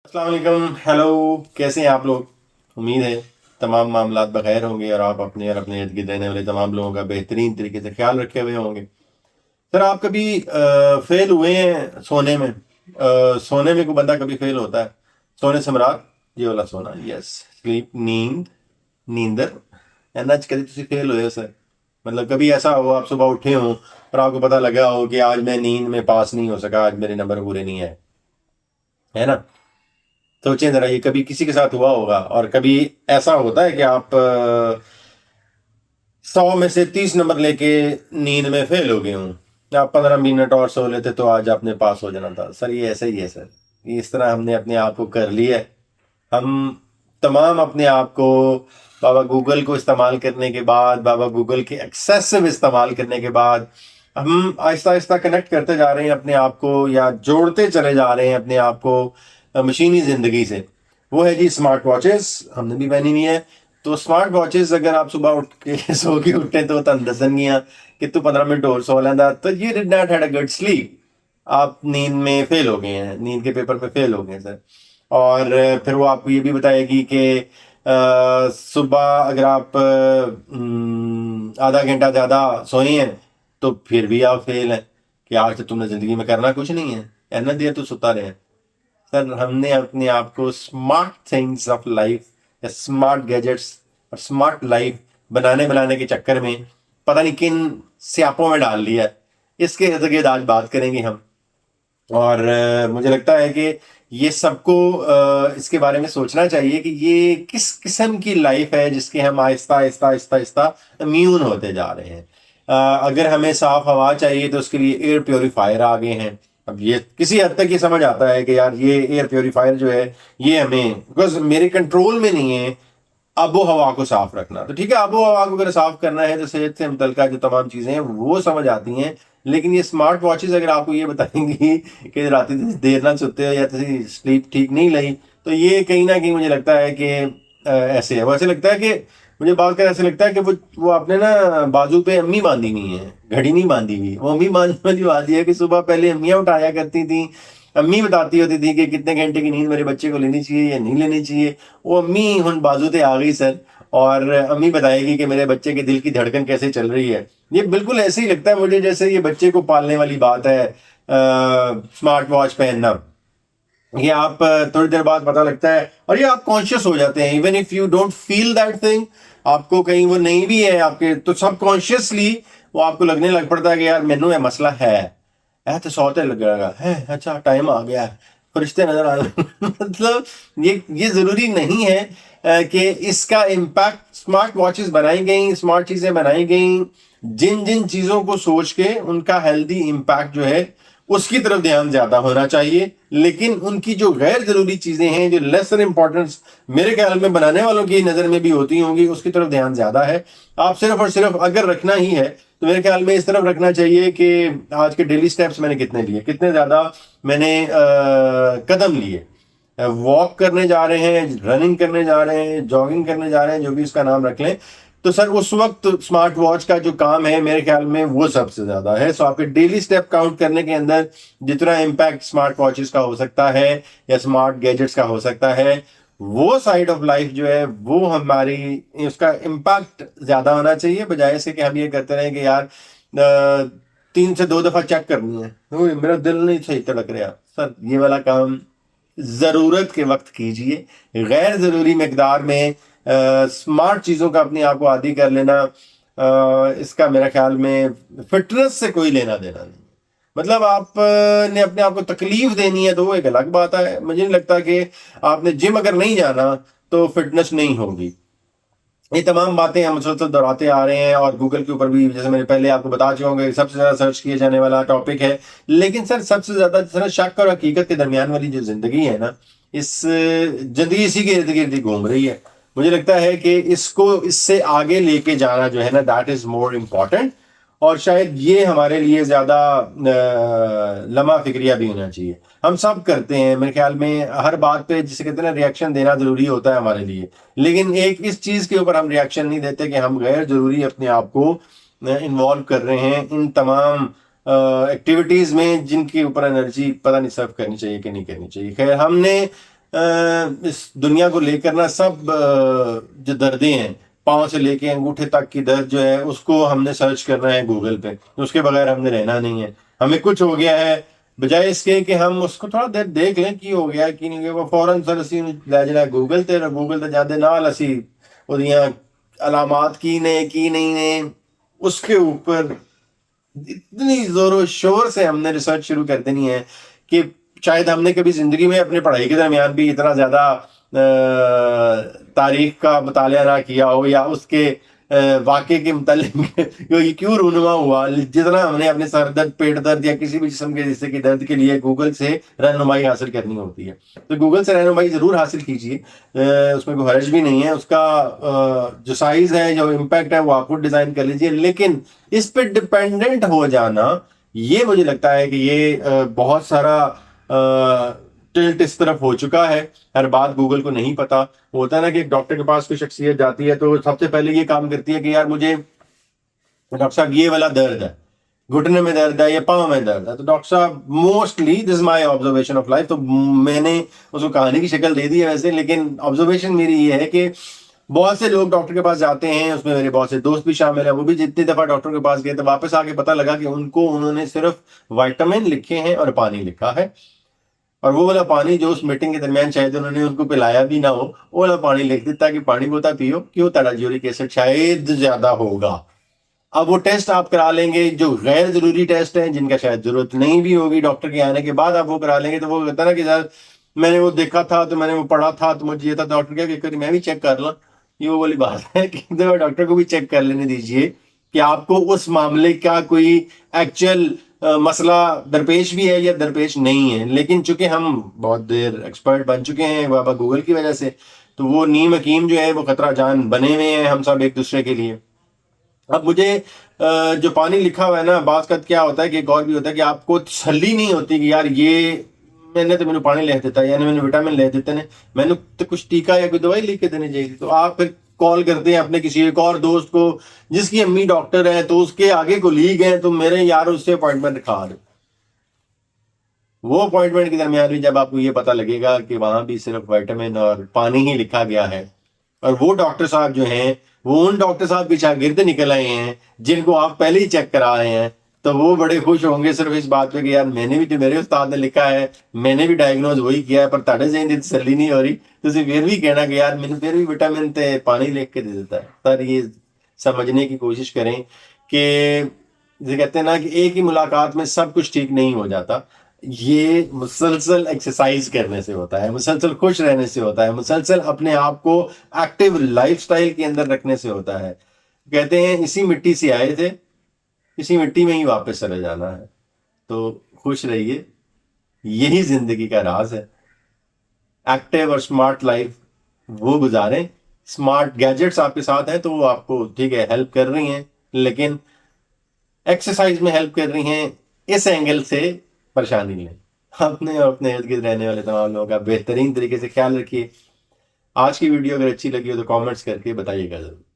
अस्सलाम वालेकुम, हेलो। कैसे हैं आप लोग? उम्मीद है तमाम मामलात बखैर होंगे और आप अपने और अपने इर्द गिर्द रहने वाले तमाम लोगों का बेहतरीन तरीके से ख्याल रखे हुए होंगे। सर, आप कभी फेल हुए हैं सोने में? सोने में कोई बंदा कभी फेल होता है? सोने से मुराद ये वाला सोना, यस, स्लीप, नींद, नींदर। एना च कभी तुसी फेल हुए हो सर? मतलब कभी ऐसा हो आप सुबह उठे हो और आपको पता लगा हो कि आज मैं नींद में पास नहीं हो सका, आज मेरे नंबर पूरे नहीं आए, है ना? सोचें जरा, ये कभी किसी के साथ हुआ होगा। और कभी ऐसा होता है कि आप 100 में से 30 नंबर लेके नींद में फेल हो गए हों, आप 15 मिनट और सो लेते तो आज आपने पास हो जाना था। सर, ये ऐसा ही है सर। ये इस तरह हमने अपने आप को कर लिया है। हम तमाम अपने आप को बाबा गूगल को इस्तेमाल करने के बाद, बाबा गूगल के एक्सेसिव इस्तेमाल करने के बाद, हम आहिस्ता आहिस्ता कनेक्ट करते जा रहे हैं अपने आप को, या जोड़ते चले जा रहे हैं अपने आप को मशीनी ज़िंदगी से। वो है जी स्मार्ट वॉचेस, हमने भी पहनी हुई है। तो स्मार्ट वॉचेस, अगर आप सुबह उठ के सो के उठे तो तन दसन गया कि तू 15 मिनट और सो लेंदा, तो you did not had a good sleep. आप नींद में फेल हो गए हैं, नींद के पेपर पे फेल हो गए हैं सर। और फिर वो आपको ये भी बताएगी कि सुबह अगर आप आधा घंटा ज़्यादा सोए हैं तो फिर भी आप फेल हैं, कि आज तो तुमने ज़िंदगी में करना कुछ नहीं है, एना देर तो सुता रहे। सर, हमने अपने आप को स्मार्ट थिंग्स ऑफ लाइफ या स्मार्ट गैजेट्स और स्मार्ट लाइफ बनाने के चक्कर में पता नहीं किन स्यापों में डाल लिया है। इसके इर्द गिर्द आज बात करेंगे हम। और मुझे लगता है कि ये सबको इसके बारे में सोचना चाहिए कि ये किस किस्म की लाइफ है जिसके हम आहिस्ता आहिस्ता आहिस्ता आहिस्ता इम्यून होते जा रहे हैं। अगर हमें साफ हवा चाहिए तो उसके लिए एयर प्योरीफायर आ गए हैं। अब ये किसी हद तक ये समझ आता है कि यार ये एयर प्योरीफायर जो है ये हमें, बिकॉज मेरे कंट्रोल में नहीं है आबो हवा को साफ रखना, तो ठीक है, आबो हवा को अगर साफ करना है तो सेहत से मुतल्लिका जो तमाम चीज़ें हैं वो समझ आती हैं। लेकिन ये स्मार्ट वॉचेस अगर आपको ये बताएंगी कि रात देर ना सोते हो या स्लीप ठीक नहीं लगी, तो ये कहीं ना कहीं मुझे लगता है कि ऐसे है। वैसे लगता है कि मुझे बात कर ऐसे लगता है कि वो आपने ना बाजू पे अम्मी बांधी हुई है, घड़ी नहीं बांधी हुई। वो अम्मी बांधने वाली बात है कि सुबह पहले अम्मियाँ उठाया करती थी, अम्मी बताती होती थी कि कितने घंटे की नींद मेरे बच्चे को लेनी चाहिए या नहीं लेनी चाहिए। वो अम्मी हुन बाजू ते आ गई सर, और अम्मी बताएगी कि मेरे बच्चे के दिल की धड़कन कैसे चल रही है। ये बिल्कुल ऐसे ही लगता है मुझे जैसे ये बच्चे को पालने वाली बात है, स्मार्ट वॉच पहनना। ये आप थोड़ी देर बाद पता लगता है और ये आप कॉन्शियस हो जाते हैं, even if you don't feel that thing. आपको कहीं वो नहीं भी है आपके, तो सबकॉन्शियसली वो आपको लगने लग पड़ता है कि यार मैनू ये मसला है तो सौते लगेगा है, अच्छा टाइम आ गया है, फरिश्ते नजर आ रहे मतलब ये जरूरी नहीं है कि इसका इम्पैक्ट। स्मार्ट वॉचेस बनाई गई, स्मार्ट चीजें बनाई गई जिन जिन चीजों को सोच के उनका हेल्दी इम्पैक्ट जो है उसकी तरफ ध्यान ज्यादा होना चाहिए। लेकिन उनकी जो गैर जरूरी चीजें हैं, जो लेसर इंपॉर्टेंस मेरे ख्याल में बनाने वालों की नजर में भी होती होंगी, उसकी तरफ ध्यान ज्यादा है। आप सिर्फ और सिर्फ अगर रखना ही है तो मेरे ख्याल में इस तरफ रखना चाहिए कि आज के डेली स्टेप्स मैंने कितने लिए, कितने ज्यादा मैंने कदम लिए, वॉक करने जा रहे हैं, रनिंग करने जा रहे हैं, जॉगिंग करने जा रहे हैं, जो भी इसका नाम रख लें। तो सर उस वक्त स्मार्ट वॉच का जो काम है मेरे ख्याल में वो सबसे ज्यादा है। सो आपके डेली स्टेप काउंट करने के अंदर जितना इम्पैक्ट स्मार्ट वॉचेस का हो सकता है या स्मार्ट गैजेट्स का हो सकता है, वो साइड ऑफ लाइफ जो है वो हमारी, उसका इम्पैक्ट ज्यादा होना चाहिए, बजाय से कि हम ये करते रहे कि यार 3 से 2 दफा चेक करनी है, मेरा दिल नहीं सही तड़क रहा। सर, ये वाला काम ज़रूरत के वक्त कीजिए। गैर ज़रूरी मकदार में स्मार्ट चीज़ों का अपने आप को आदी कर लेना, इसका मेरा ख्याल में फिटनेस से कोई लेना देना नहीं। मतलब आप ने अपने आप को तकलीफ देनी है तो वो एक अलग बात है। मुझे नहीं लगता कि आपने जिम अगर नहीं जाना तो फिटनेस नहीं होगी। ये तमाम बातें हम मुसलसल दोहराते आ रहे हैं और गूगल के ऊपर भी, जैसे मैंने पहले आपको बता चुका हूँ, सबसे ज़्यादा सर्च किए जाने वाला टॉपिक है। लेकिन सर सबसे ज़्यादा सर शक और हकीकत के दरमियान वाली जो ज़िंदगी है ना, इस ज़िंदगी इसी के इर्द गिर्द घूम रही है। मुझे लगता है कि इसको इससे आगे लेके जाना जो है ना, दैट इज़ मोर इम्पॉर्टेंट। और शायद ये हमारे लिए ज़्यादा लम्हा फिक्रिया भी होना चाहिए। हम सब करते हैं मेरे ख्याल में, हर बात पे जिसे कहते हैं ना रिएक्शन देना ज़रूरी होता है हमारे लिए। लेकिन एक इस चीज़ के ऊपर हम रिएक्शन नहीं देते कि हम गैर ज़रूरी अपने आप को इन्वॉल्व कर रहे हैं इन तमाम एक्टिविटीज़ में जिनके ऊपर एनर्जी पता नहीं सर्व करनी चाहिए कि नहीं करनी चाहिए। खैर, हमने اس دنیا کو لے کر نا سب جو دردیں ہیں پاؤں سے لے کے انگوٹھے تک کی درد جو ہے اس کو ہم نے سرچ کرنا ہے گوگل پہ، اس کے بغیر ہم نے رہنا نہیں ہے. ہمیں کچھ ہو گیا ہے بجائے اس کے کہ ہم اس کو تھوڑا دیر دیکھ لیں کی ہو گیا کی نہیں گیا، وہ فوراً سر اسی لے جانا گوگل تے گوگل تے جاتے نال اسی وہ علامات کی نہیں نے اس کے اوپر اتنی زور و شور سے ہم نے ریسرچ شروع کر دینی ہے کہ شاید ہم نے کبھی زندگی میں اپنے پڑھائی کے درمیان بھی اتنا زیادہ تاریخ کا مطالعہ نہ کیا ہو یا اس کے واقعے کے متعلق یہ کیوں رونما ہوا جتنا ہم نے اپنے سر درد پیٹ درد یا کسی بھی جسم کے حصے کی درد کے لیے گوگل سے رہنمائی حاصل کرنی ہوتی ہے. تو گوگل سے رہنمائی ضرور حاصل کیجیے، اس میں کوئی حرج بھی نہیں ہے. اس کا جو سائز ہے جو امپیکٹ ہے وہ آپ خود ڈیزائن کر لیجیے، لیکن اس پہ ڈپینڈنٹ ہو جانا یہ مجھے لگتا ہے کہ یہ بہت سارا ٹلٹ اس طرف ہو چکا ہے. ہر بات گوگل کو نہیں پتا ہوتا ہے نا کہ ایک ڈاکٹر کے پاس کوئی شخصیت جاتی ہے تو سب سے پہلے یہ کام کرتی ہے کہ یار مجھے ڈاکٹر صاحب یہ والا درد ہے، گھٹنے میں درد ہے یا پاؤں میں درد ہے. تو ڈاکٹر صاحب mostly this is my observation of life, تو میں نے اس کو کہانی کی شکل دے دی ہے ویسے، لیکن آبزرویشن میری یہ ہے کہ بہت سے لوگ ڈاکٹر کے پاس جاتے ہیں، اس میں میرے بہت سے دوست بھی شامل ہیں، وہ بھی جتنی دفعہ ڈاکٹر کے پاس گئے تو واپس آ کے پتہ لگا کہ انہوں نے صرف وائٹامن لکھے ہیں اور پانی لکھا ہے، اور وہ والا پانی جو اس میٹنگ کے درمیان شاید انہوں نے ان کو پلایا بھی نہ ہو، وہ والا پانی لکھ دیتا کہ پانی بوتا پیو، کیوں تڑا یورک ایسڈ شاید زیادہ ہوگا. اب وہ ٹیسٹ آپ کرا لیں گے جو غیر ضروری ٹیسٹ ہیں جن کا شاید ضرورت نہیں بھی ہوگی، ڈاکٹر کے آنے کے بعد آپ وہ کرا لیں گے تو وہ کہتا ہے نا کہ یار میں نے وہ دیکھا تھا تو میں نے وہ پڑھا تھا تو مجھے یہ تھا، ڈاکٹر کیا کہ میں بھی چیک کر لوں. یہ وہ والی بات ہے کہ ڈاکٹر کو بھی چیک کر لینے دیجئے کہ آپ کو اس معاملے کا کوئی ایکچوئل مسئلہ درپیش بھی ہے یا درپیش نہیں ہے. لیکن چونکہ ہم بہت دیر ایکسپرٹ بن چکے ہیں بابا گوگل کی وجہ سے، تو وہ نیم حکیم جو ہے وہ خطرہ جان بنے ہوئے ہیں ہم سب ایک دوسرے کے لیے. اب مجھے جو پانی لکھا ہوا ہے نا، بعض کا کیا ہوتا ہے کہ ایک اور بھی ہوتا ہے کہ آپ کو تسلی نہیں ہوتی کہ یار یہ میں نے تو مینو پانی لکھ دیتا ہے، یعنی میں نے وٹامن لکھ دیتے ہیں، میں نے تو کچھ ٹیکا یا کوئی دوائی لکھ کے دینی چاہیے. تو آپ پھر کال کرتے ہیں اپنے کسی ایک اور دوست کو جس کی امی ڈاکٹر ہے تو اس کے آگے کو لیگ ہے، تو میرے یار اس سے اپوائنٹمنٹ رکھا دو. وہ اپوائنٹمنٹ کے درمیان بھی جب آپ کو یہ پتہ لگے گا کہ وہاں بھی صرف وائٹامن اور پانی ہی لکھا گیا ہے، اور وہ ڈاکٹر صاحب جو ہیں وہ ان ڈاکٹر صاحب کے شاگرد نکل آئے ہیں جن کو آپ پہلے ہی چیک کرا رہے ہیں، تو وہ بڑے خوش ہوں گے صرف اس بات پہ کہ یار میں نے بھی جو میرے استاد نے لکھا ہے میں نے بھی ڈائگنوز وہی کیا ہے، پر تاڑے ذہن کی تسلی نہیں ہو رہی تو اسے پھر بھی کہنا کہ یار میں نے پھر بھی وٹامن تے پانی لکھ کے دے دیتا ہے. سر یہ سمجھنے کی کوشش کریں کہ یہ کہتے ہیں نا کہ ایک ہی ملاقات میں سب کچھ ٹھیک نہیں ہو جاتا، یہ مسلسل ایکسرسائز کرنے سے ہوتا ہے، مسلسل خوش رہنے سے ہوتا ہے، مسلسل اپنے آپ کو ایکٹیو لائف سٹائل کے اندر رکھنے سے ہوتا ہے. کہتے ہیں اسی مٹی سے آئے تھے اسی مٹی میں ہی واپس چلے جانا ہے. تو خوش رہیے، یہی زندگی کا راز ہے. ایکٹیو اور سمارٹ لائف وہ گزاریں. سمارٹ گیجٹس آپ کے ساتھ ہیں تو وہ آپ کو ٹھیک ہے ہیلپ کر رہی ہیں، لیکن ایکسرسائز میں ہیلپ کر رہی ہیں اس اینگل سے پریشانی نہیں. اپنے اور اپنے ارد گرد رہنے والے تمام لوگوں کا بہترین طریقے سے خیال رکھیے. آج کی ویڈیو اگر اچھی لگی ہو تو کامنٹس کر کے بتائیے گا ضرور.